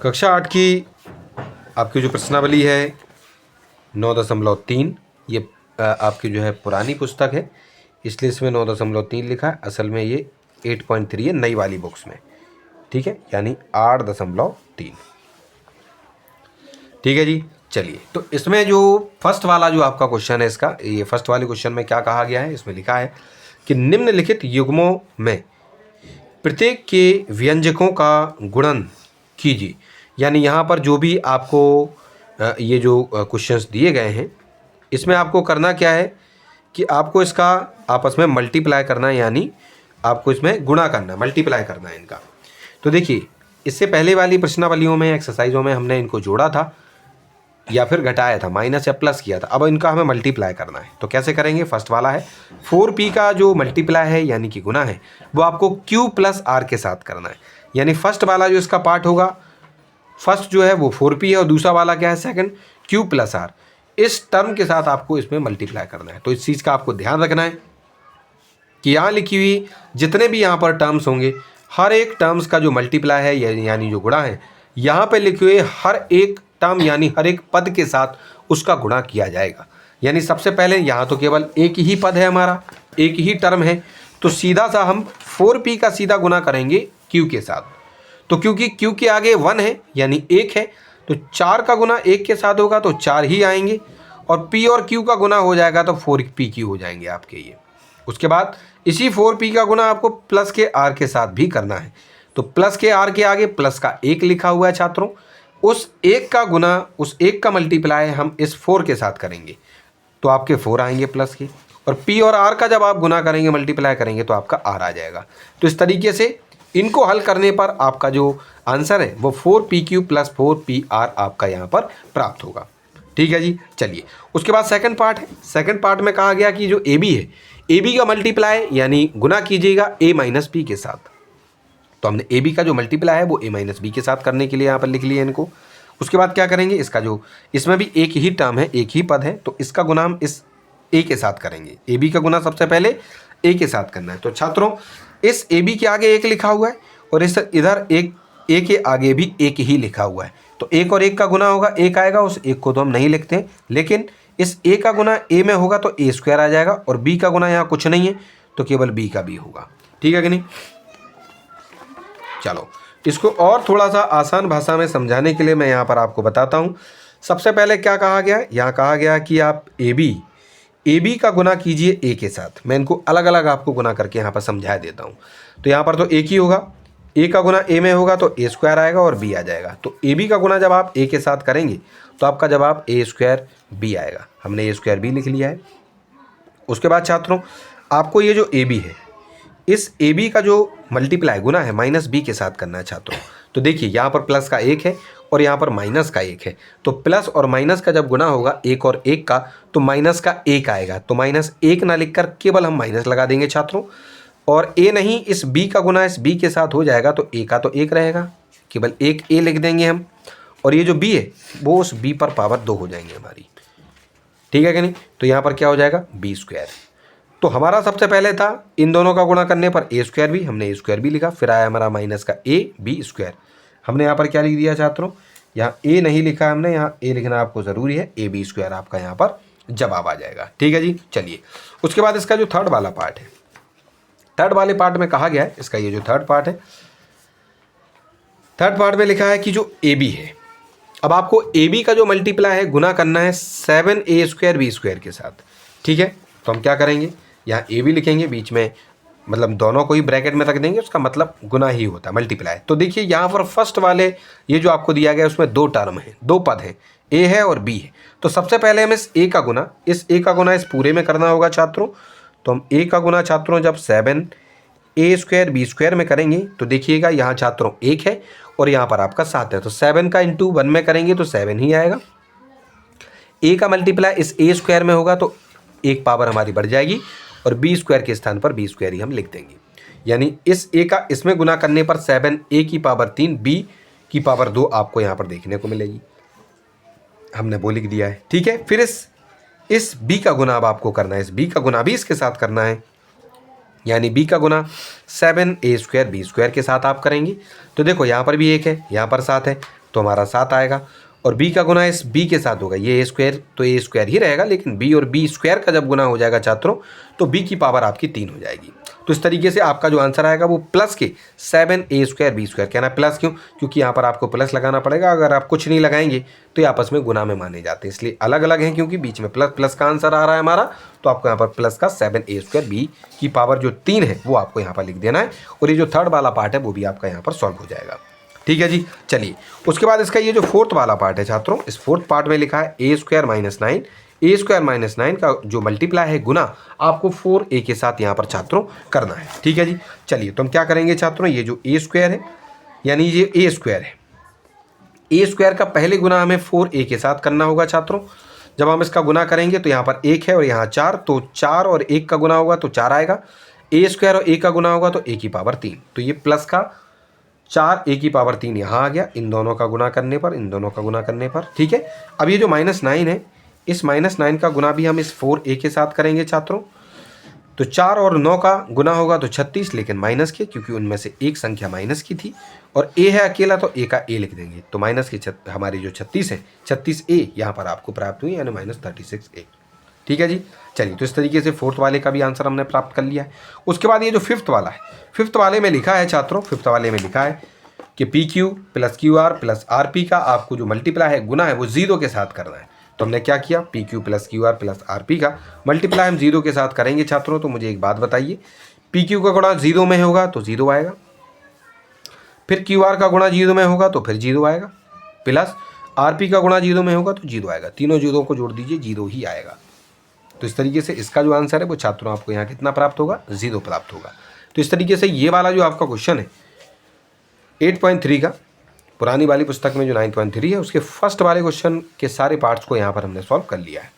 कक्षा 8 की आपकी जो प्रश्नावली है 9.3, ये आपकी जो है पुरानी पुस्तक है, इसलिए इसमें 9.3 लिखा है। असल में ये 8.3 है नई वाली बुक्स में, ठीक है, यानी 8.3। ठीक है जी। चलिए, तो इसमें जो फर्स्ट वाला जो आपका क्वेश्चन है, इसका ये फर्स्ट वाले क्वेश्चन में क्या कहा गया है, इसमें लिखा है कि निम्नलिखित युग्मों में प्रत्येक के व्यंजकों का गुणन कीजिए। यानी यहाँ पर जो भी आपको ये जो क्वेश्चंस दिए गए हैं, इसमें आपको करना क्या है कि आपको इसका आपस में मल्टीप्लाई करना है, यानी आपको इसमें गुणा करना है, मल्टीप्लाई करना है इनका। तो देखिए, इससे पहले वाली प्रश्नावलियों में, एक्सरसाइजों में हमने इनको जोड़ा था या फिर घटाया था, माइनस या प्लस किया था। अब इनका हमें मल्टीप्लाई करना है, तो कैसे करेंगे? फर्स्ट वाला है 4p का जो मल्टीप्लाई है यानी कि गुना है, वो आपको q प्लस r के साथ करना है। यानी फर्स्ट वाला जो इसका पार्ट होगा, फर्स्ट जो है वो 4p है और दूसरा वाला क्या है, सेकंड, q प्लस r। इस टर्म के साथ आपको इसमें मल्टीप्लाई करना है। तो इस चीज़ का आपको ध्यान रखना है कि यहाँ लिखी हुई जितने भी यहाँ पर टर्म्स होंगे, हर एक टर्म्स का जो मल्टीप्लाई है यानी जो गुणा है, यहाँ पे लिखे हुए हर एक टर्म यानी हर एक पद के साथ उसका गुणा किया जाएगा। यानी सबसे पहले यहाँ तो केवल एक ही पद है हमारा, एक ही टर्म है, तो सीधा सा हम 4p का सीधा गुणा करेंगे q के साथ। तो क्योंकि q के आगे 1 है यानी 1 है, तो 4 का गुना 1 के साथ होगा तो 4 ही आएंगे, और p और q का गुना हो जाएगा तो 4pq हो जाएंगे आपके ये। उसके बाद इसी 4p का गुना आपको प्लस के r के साथ भी करना है। तो प्लस के r के आगे प्लस का 1 लिखा हुआ है छात्रों, उस 1 का गुना, उस 1 का मल्टीप्लाई हम इस 4 के साथ करेंगे तो आपके 4 आएंगे प्लस के, और p और r का जब आप गुना करेंगे, मल्टीप्लाई करेंगे तो आपका r आ जाएगा। तो इस तरीके से इनको हल करने पर आपका जो आंसर है वो 4pq प्लस 4pr आपका यहाँ पर प्राप्त होगा। ठीक है जी। चलिए, उसके बाद सेकंड पार्ट है। सेकंड पार्ट में कहा गया कि जो ab है, ab का मल्टीप्लाई यानी गुना कीजिएगा a माइनस b के साथ। तो हमने ab का जो मल्टीप्लाई है वो a माइनस b के साथ करने के लिए यहाँ पर लिख लिया इनको। उसके बाद क्या करेंगे, इसका जो इसमें भी एक ही टर्म है, एक ही पद है, तो इसका गुना हम इस a के साथ करेंगे। ab का गुना सबसे पहले a के साथ करना है। तो छात्रों, इस ab के आगे 1 लिखा हुआ है और इस इधर एक a के आगे भी 1 ही लिखा हुआ है, तो 1 और 1 का गुना होगा, 1 आएगा, उस 1 को तो हम नहीं लिखते, लेकिन इस a का गुना a में होगा तो a स्क्वायर आ जाएगा, और b का गुना यहाँ कुछ नहीं है तो केवल b का b होगा। ठीक है कि नहीं? चलो, इसको और थोड़ा सा आसान भाषा में समझाने के लिए मैं यहाँ पर आपको बताता हूँ। सबसे पहले क्या कहा गया है, यहाँ कहा गया कि आप ab का गुना कीजिए a के साथ। मैं इनको अलग अलग आपको गुना करके यहाँ पर समझा देता हूँ। तो यहाँ पर तो एक ही होगा, a का गुना a में होगा तो a स्क्वायर आएगा और b आ जाएगा। तो ab का गुना जब आप a के साथ करेंगे तो आपका जवाब a स्क्वायर b आएगा। हमने a स्क्वायर b लिख लिया है। उसके बाद छात्रों, आपको ये जो ab है, इस ab का जो मल्टीप्लाई गुना है माइनस b के साथ करना है छात्रों। तो देखिए, यहाँ पर प्लस का 1 है और यहाँ पर माइनस का 1 है, तो प्लस और माइनस का जब गुना होगा 1 और 1 का, तो माइनस का 1 आएगा। तो माइनस 1 ना लिखकर केवल हम माइनस लगा देंगे छात्रों, और a नहीं, इस b का गुना इस b के साथ हो जाएगा तो a का तो 1 रहेगा, केवल एक a लिख देंगे हम, और ये जो b है वो उस b पर पावर 2 हो जाएंगे हमारी। ठीक है कि नहीं? तो यहाँ पर क्या हो जाएगा, b स्क्वायर। तो हमारा सबसे पहले था इन दोनों का गुणा करने पर a स्क्वायर भी, हमने a स्क्वायर भी लिखा, फिर आया हमारा माइनस का a b स्क्वायर। हमने यहाँ पर क्या लिख दिया छात्रों, यहाँ a नहीं लिखा है हमने, यहाँ a लिखना आपको ज़रूरी है, a b स्क्वायर आपका यहाँ पर जवाब आ जाएगा। ठीक है जी। चलिए, उसके बाद इसका जो थर्ड वाला पार्ट है, थर्ड वाले पार्ट में कहा गया है, इसका ये जो थर्ड पार्ट है, थर्ड पार्ट में लिखा है कि जो ab है, अब आपको ab का जो मल्टीप्लाई है गुना करना है 7a स्क्वायर b स्क्वायर के साथ। ठीक है, तो हम क्या करेंगे, यहाँ a भी लिखेंगे, बीच में मतलब दोनों को ही ब्रैकेट में रख देंगे, उसका मतलब गुना ही होता है, मल्टीप्लाई। तो देखिए, यहाँ पर फर्स्ट वाले ये जो आपको दिया गया है उसमें 2 टर्म हैं, 2 पद हैं, a है और b है। तो सबसे पहले हम इस a का गुना, इस a का गुना इस पूरे में करना होगा छात्रों। तो हम a का गुना छात्रों जब 7a स्क्वायर b स्क्वायर में करेंगे तो देखिएगा यहाँ छात्रों 1 है और यहाँ पर आपका 7 है, तो 7 का इंटू 1 में करेंगे तो 7 ही आएगा। a का मल्टीप्लाई इस a स्क्वायर में होगा तो एक पावर हमारी बढ़ जाएगी, और b स्क्वायर के स्थान पर b स्क्वायर ही हम लिख देंगे। यानी इस a का इसमें गुना करने पर 7a की पावर 3 b की पावर 2 आपको यहाँ पर देखने को मिलेगी। हमने वो लिख दिया है। ठीक है, फिर इस b का गुना अब आपको करना है, इस b का गुना भी इसके साथ करना है, यानी b का गुना 7a स्क्वायर b स्क्वायर के साथ आप करेंगे। तो देखो, यहाँ पर भी 1 है, यहाँ पर 7 है, तो हमारा 7 आएगा। और b का गुना इस b के साथ होगा, ये a स्क्वायर तो a स्क्वायर ही रहेगा, लेकिन b और b स्क्वायर का जब गुना हो जाएगा छात्रों तो b की पावर आपकी 3 हो जाएगी। तो इस तरीके से आपका जो आंसर आएगा वो प्लस के 7a स्क्वायर b स्क्वायर। कहना प्लस क्यों? क्योंकि यहाँ पर आपको प्लस लगाना पड़ेगा, अगर आप कुछ नहीं लगाएंगे तो ये आपस में गुना में माने जाते हैं, इसलिए अलग अलग हैं क्योंकि बीच में प्लस प्लस का आंसर आ रहा है हमारा। तो आपको यहाँ पर प्लस का 7a स्क्वायर b की पावर जो 3 है वो आपको यहाँ पर लिख देना है, और ये जो थर्ड वाला पार्ट है वो भी आपका यहाँ पर सॉल्व हो जाएगा। ठीक है जी। चलिए उसके बाद इसका ये जो फोर्थ वाला पार्ट है छात्रों, इस फोर्थ पार्ट में लिखा है a square minus 9। a square minus 9 का जो मल्टीप्लाई है गुना आपको 4a के साथ यहाँ पर छात्रों करना है। ठीक है जी। चलिए तो हम क्या करेंगे छात्रों, ये जो a स्क्वायर है यानी ये a स्क्वायर है, a स्क्वायर का पहले गुना हमें 4a के साथ करना होगा छात्रों। जब हम इसका गुना करेंगे तो यहाँ पर 1 है और यहाँ 4, तो 4 और 1 का गुना होगा तो 4 आएगा। a स्क्वायर और a का गुना होगा तो a की पावर 3, तो ये प्लस का 4 a की पावर 3 यहाँ आ गया, इन दोनों का गुना करने पर, इन दोनों का गुना करने पर। ठीक है। अब ये जो -9 है, इस -9 का गुना भी हम इस 4a के साथ करेंगे छात्रों। तो 4 और 9 का गुना होगा तो 36, लेकिन माइनस के, क्योंकि उनमें से एक संख्या माइनस की थी और a है अकेला तो a का a लिख देंगे। तो माइनस के हमारी जो 36 है, 36a यहाँ पर आपको प्राप्त हुई, यानी -36a। ठीक है जी। चलिए तो इस तरीके से फोर्थ वाले का भी आंसर हमने प्राप्त कर लिया है। उसके बाद ये जो फिफ्थ वाला है, फिफ्थ वाले में लिखा है छात्रों, फिफ्थ वाले में लिखा है कि P Q plus Q R plus R P का आपको जो मल्टीप्लाई है, गुना है, वो 0 के साथ करना है। तो हमने क्या किया, P Q plus Q R plus R P का मल्टीप्लाई हम 0 के साथ करेंगे छात्रों। तो मुझे एक बात बताइए, पी क्यू का गुणा 0 में होगा तो 0 आएगा, फिर क्यू आर का गुणा 0 में होगा तो फिर 0 आएगा, प्लस आर पी का गुणा 0 में होगा तो 0 आएगा। तीनों 0 को जोड़ दीजिए, 0 ही आएगा। तो इस तरीके से इसका जो आंसर है वो छात्रों आपको यहाँ कितना प्राप्त होगा, 0 प्राप्त होगा। तो इस तरीके से ये वाला जो आपका क्वेश्चन है 8.3 का, पुरानी वाली पुस्तक में जो 9.3 है, उसके फर्स्ट वाले क्वेश्चन के सारे पार्ट्स को यहाँ पर हमने सॉल्व कर लिया है।